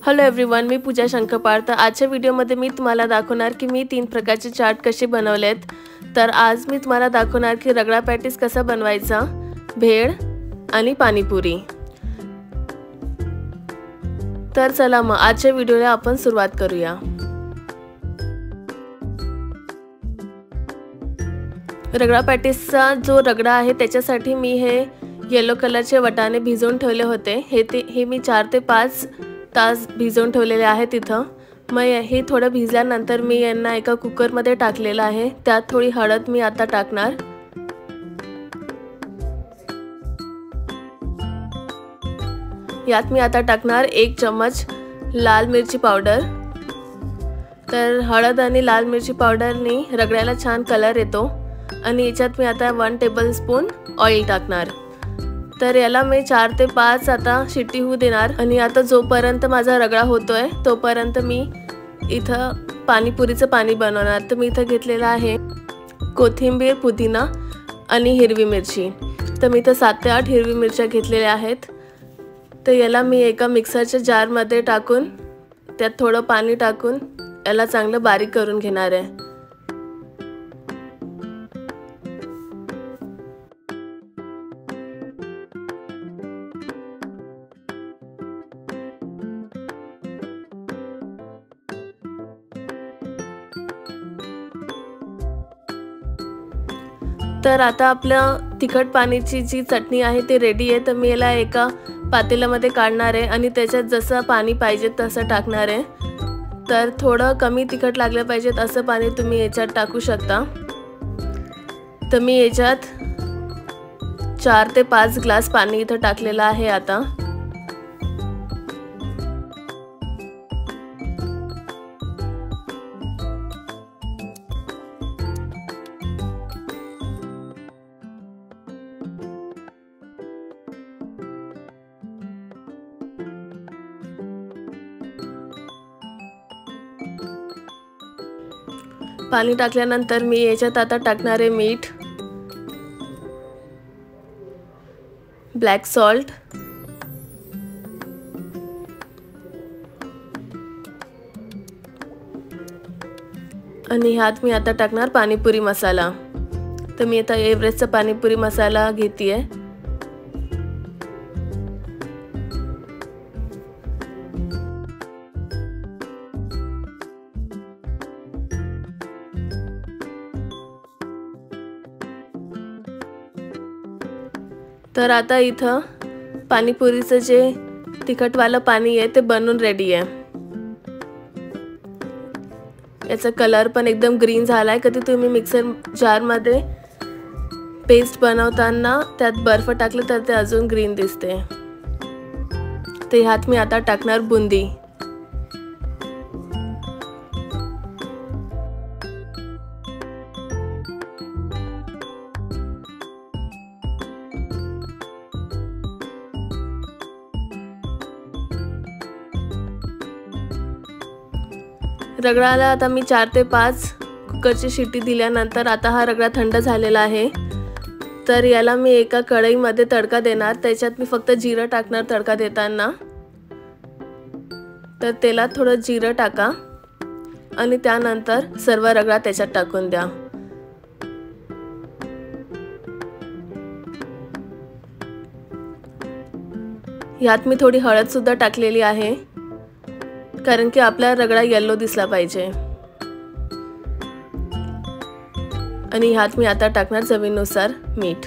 Hello everyone, मी पूजा शंकरपाळ। तर आजच्या व्हिडिओमध्ये मी तुम्हाला दाखवणार की मी 3 प्रकारचे चाट कसे बनवलेत। तर आज मी तुम्हाला दाखवणार की रगडा पॅटीस कसा बनवायचा, भेळ आणि पाणीपुरी। तर चला मग आजच्या व्हिडिओला आपण सुरुवात करूया। रगडा पॅटीसचा जो रगडा आहे त्याच्यासाठी मी हे येलो कलरचे वाटाणे भिजवून ठेवले होते। हे मी 4 ते 5 तास भिजवून ठेवलेले आहेत इथं। मग हे थोडं भिजल्यानंतर मी यांना एका कुकरमध्ये टाकलेलं आहे। त्यात थोडी हळद मी आता टाकणार। यात मी आता टाकणार 1 चम्मच लाल मिरची पावडर। तर हळद आणि लाल मिरची पावडरनी रगड्याला छान कलर येतो। आणि याच्यात मी आता 1 टेबलस्पून ऑइल टाकणार। तर याला मी 4 ते 5 आता शिट्टी होऊ देणार। आणि आता जोपर्यंत माझा रगडा होतोय तोपर्यंत मी इथं पाणीपुरीचं पाणी बनवणार। तर मी इथं घेतलेला आहे कोथिंबीर, पुदिना आणि हिरवी मिरची। तर मी इथं 7 ते 8 हिरवी मिरच्या घेतलेल्या आहेत। तर याला मी एका मिक्सरच्या जारमध्ये टाकून त्यात थोडं पाणी टाकून याला चांगलं बारीक करून घेणार आहे। तर आता आपल्या तिखट पाणीची जी चटणी आहे ती रेडी आहे। तर मी याला एका पातेल्यामध्ये काढणार आहे आणि त्याच्यात जसं पाणी पाहिजे तसं टाकणार आहे। तर थोडं कमी तिखट लागलं पाहिजे असं पाणी तुम्ही याच्यात टाकू शकता। तर मी याच्यात 4 ते 5 ग्लास पाणी इथं टाकलेलं आहे आता। पाणी टाकल्यानंतर मी याच्यात आता टाकणार आहे मीठ, ब्लॅक सॉल्ट आणि ह्यात मी आता टाकणार पाणीपुरी मसाला। तर मी आता एव्हरेस्टचा पाणीपुरी मसाला घेतेय। तर आता इथं पाणीपुरीचं जे तिखटवालं पाणी आहे ते बनून रेडी आहे। याचा कलर पण एकदम ग्रीन झालाय। कधी तुम्ही मिक्सर जारमध्ये पेस्ट बनवताना त्यात बर्फ टाकलं तर ते अजून ग्रीन दिसते। तर ह्यात मी आता टाकणार बुंदी। रगडाला आता मी 4 ते 5 कुकरची शिट्टी दिल्यानंतर आता हा रगडा थंड झालेला आहे। तर याला मी एका कढईमध्ये तडका देणार। त्याच्यात मी फक्त जिरं टाकणार तडका देताना। तर तेलात थोडं जिरं टाका आणि त्यानंतर सर्व रगडा त्याच्यात टाकून द्या। यात मी थोडी हळद सुद्धा टाकलेली आहे कारण की आपला रगडा येलो दिसला पाहिजे। आणि ह्यात मी आता टाकणार चवीनुसार मीठ।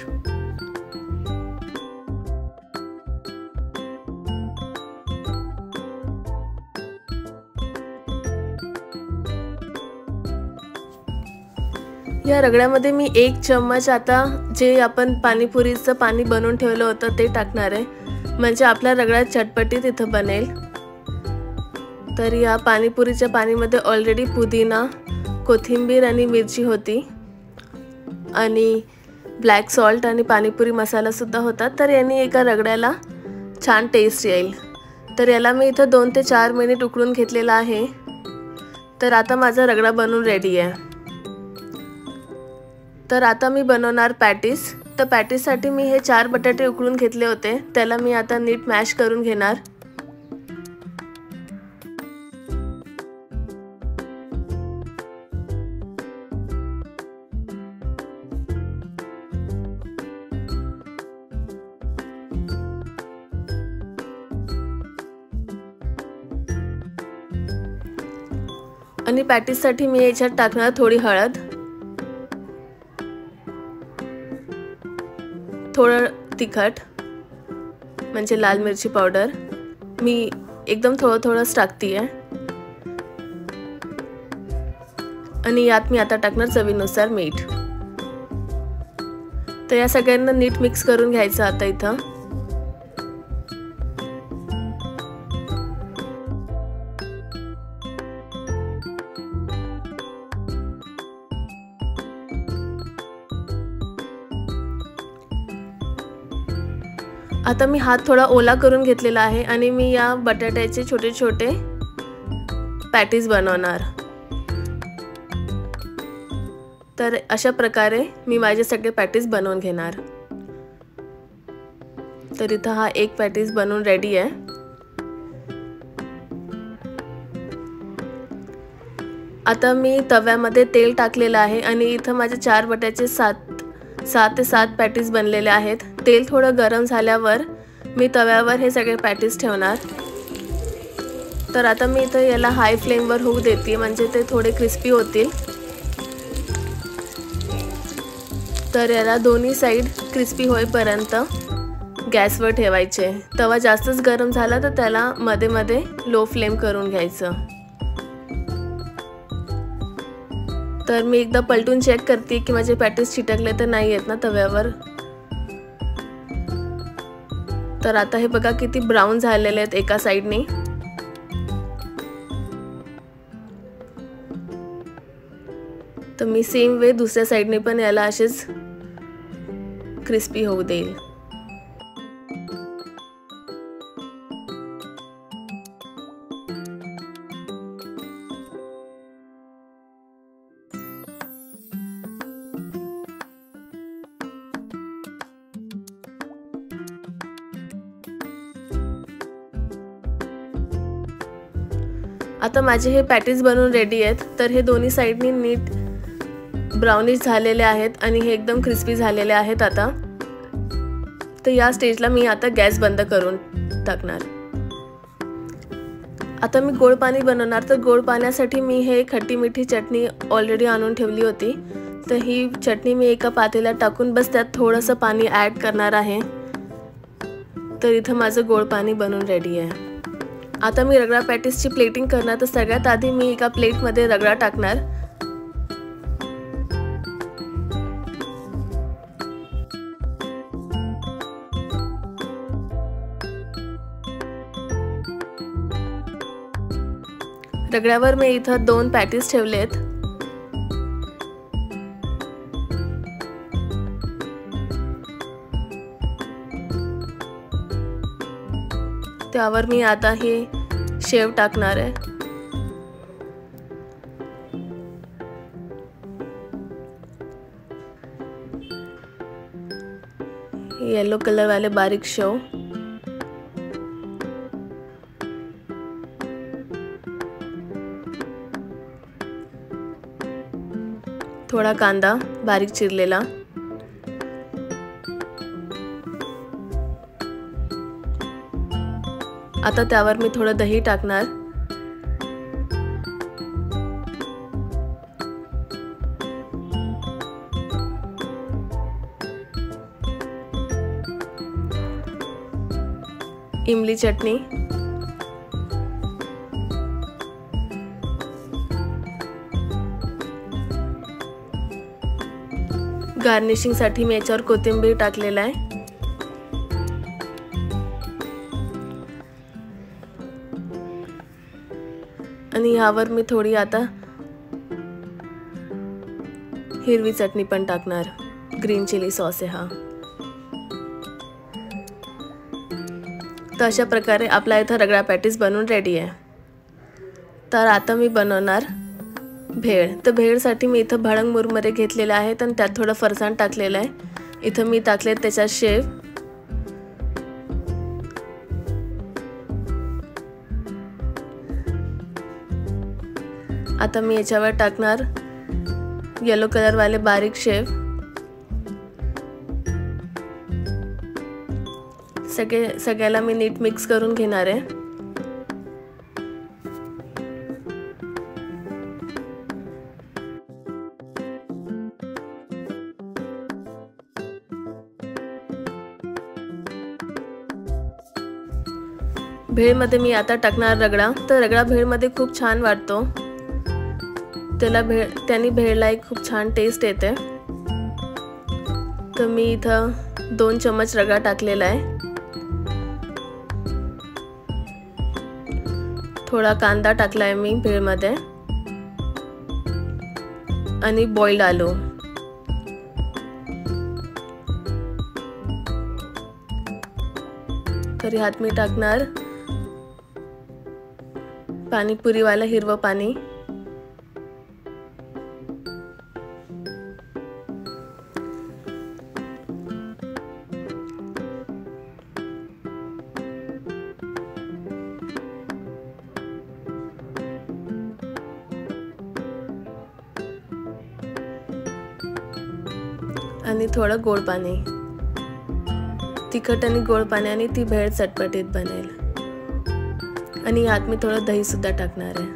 या रगड्यामध्ये मी 1 चम्मच आता जे आपण पाणीपुरीचं पाणी बनवून ठेवलं होतं ते टाकणार आहे, म्हणजे आपला रगडा चटपटीत इथं बनेल। तर या पाणीपुरीच्या पाणीमध्ये ऑलरेडी पुदिना, कोथिंबीर आणि मिरची होती आणि ब्लॅक सॉल्ट आणि पाणीपुरी मसाला सुद्धा होता। तर याने एका रगड्याला छान टेस्ट येईल। तर याला मी इथं 2 ते 4 मिनिट उकळून घेतलेला आहे। तर आता माझा रगडा बनवून रेडी आहे। तर आता मी बनवणार पॅटीस। तर पॅटीससाठी मी हे 4 बटाटे उकळून घेतले होते, त्याला मी आता नीट मॅश करून घेणार। आणि पॅटीससाठी मी याच्यात टाकणार थोडी हळद, थोडं तिखट म्हणजे लाल मिरची पावडर, मी एकदम थोडंच टाकते आहे, आणि यात मी आता टाकणार चवीनुसार मीठ. तर या सगळ्यांना नीट मिक्स करून घ्यायचं आता इथं. आता मी हात थोडा ओला करून घेतलेला आहे आणि मी या बटाट्याचे छोटे छोटे पॅटीस बनवणार. तर अशा प्रकारे मी माझे सगळे पॅटीस बनवून घेणार. तर इथं हा एक पॅटीस बनवून रेडी आहे. आता मी तव्यामध्ये तेल टाकलेलं आहे आणि इथं माझे 4 बटाट्याचे 6 ते 7 पॅटीस बनलेले आहेत. तेल थोडं गरम झाल्यावर मी तव्यावर हे सगळे पॅटीस ठेवणार. तर आता मी इथं याला हाय फ्लेमवर होऊ देते, म्हणजे ते थोडे क्रिस्पी होतील. तर याला दोन्ही साईड क्रिस्पी होईपर्यंत गॅसवर ठेवायचे. तवा जास्तच गरम झाला तर त्याला मध्ये मध्ये लो फ्लेम करून घ्यायचं. तर मी एकदा पलटून चेक करते की माझे पॅटीस चिटकले तर नाही आहेत ना तव्यावर. तर आता हे बघा किती ब्राऊन झालेले आहेत एका साईडने. तर मी सेम वे दुसऱ्या साईडने पण याला असेच क्रिस्पी होऊ देईल. आता माझे हे पॅटीस बनवून रेडी आहेत. तर हे दोन्ही साईडनी नीट ब्राउनिश झालेले आहेत आणि हे एकदम क्रिस्पी झालेले आहेत आता. तर या स्टेजला मी आता गॅस बंद करून टाकणार. आता मी गोड पाणी बनवणार. तर गोड पाण्यासाठी मी हे खट्टी मिठी चटणी ऑलरेडी आणून ठेवली होती. तर ही चटणी मी एका पातेल्यात टाकून बस त्यात थोडंसं पाणी ॲड करणार आहे. तर इथं माझं गोड पाणी बनवून रेडी आहे. आता मी रगडा पॅटीसची प्लेटिंग करणार. तर सगळ्यात आधी मी एका प्लेटमध्ये रगडा टाकणार. रगड्यावर मी इथं 2 पॅटीस ठेवलेत. त्यावर मी आता हे शेव टाकणार आहे. येलो कलर वाले बारीक शेव. थोडा कांदा बारीक चिरलेला. आता त्यावर मी थोडं दही टाकणार. इमली चटणी, गार्निशिंग साठी मी याच्यावर कोथिंबीर टाकलेला आहे. आणि यावर मी थोडी आता हिरवी चटणी पण टाकणार. ग्रीन चिली सॉस आहे हा. तर अशा प्रकारे आपला इथं रगडा पॅटीस बनवून रेडी आहे. तर आता मी बनवणार भेळ. तर भेळसाठी मी इथं भडंग मुरमुरे घेतलेले आहेत आणि त्यात थोडं फरसाण टाकलेलं आहे. इथं मी टाकले त्याच्यात शेव. आता मी याच्यावर टाकणार येलो कलर वाले बारीक शेव. सगळ्याला मी नीट मिक्स करून घेणार आहे. भेळमध्ये मी आता टाकणार रगडा। तर रगडा भेळमध्ये खूप छान वाटतो, त्याने भेळला एक खूप छान टेस्ट येते। तर मी इथं 2 चम्मच रगडा टाकलेला आहे। थोडा कांदा टाकलाय मी भेळमध्ये आणि बॉइल्ड आलू। तर ह्यात मी टाकणार पाणीपुरीवाला हिरवं पाणी, आणि थोडं गोड पाणी। तिखट आणि गोड पाण्याने ती भेळ चटपटीत बनेल। आणि यात मी थोडं दही सुद्धा टाकणार आहे।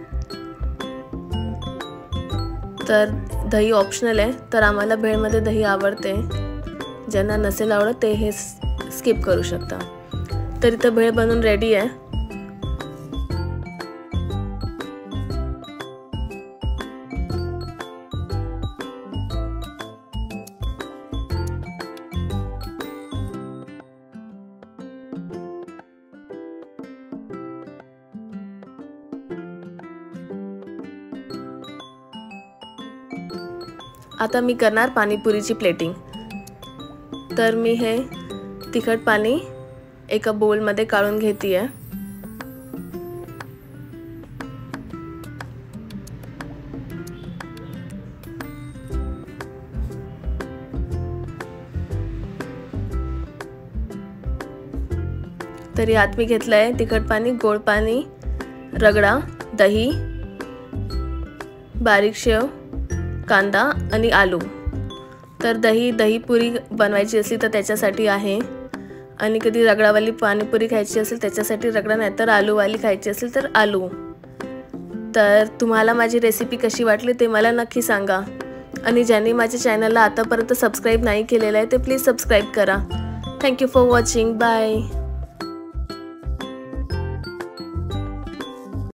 तर दही ऑप्शनल आहे, तर आम्हाला भेळमध्ये दही आवडते, ज्यांना नसेल आवडत ते हे स्किप करू शकता। तर इथं भेळ बनवून रेडी आहे। आता मी करणार पाणीपुरीची प्लेटिंग। तर मी हे तिखट पाणी एका बोलमध्ये काढून घेते। तर यात मी घेतलंय तिखट पाणी, गोड पाणी, रगडा, दही, बारीक शेव, कांदा आणि आलू। तर दही पुरी बनवायची असली तर त्याच्यासाठी आहे, आणि कधी रगडावाली पाणीपुरी खायची असेल त्याच्यासाठी रगडा, नाही तर आलूवाली खायची असेल तर आलू। तर तुम्हाला माझी रेसिपी कशी वाटली ते मला नक्की सांगा, आणि ज्यांनी माझ्या चॅनलला आतापर्यंत सबस्क्राईब नाही केलेलं आहे ते प्लीज सबस्क्राईब करा। Thank you for watching. बाय।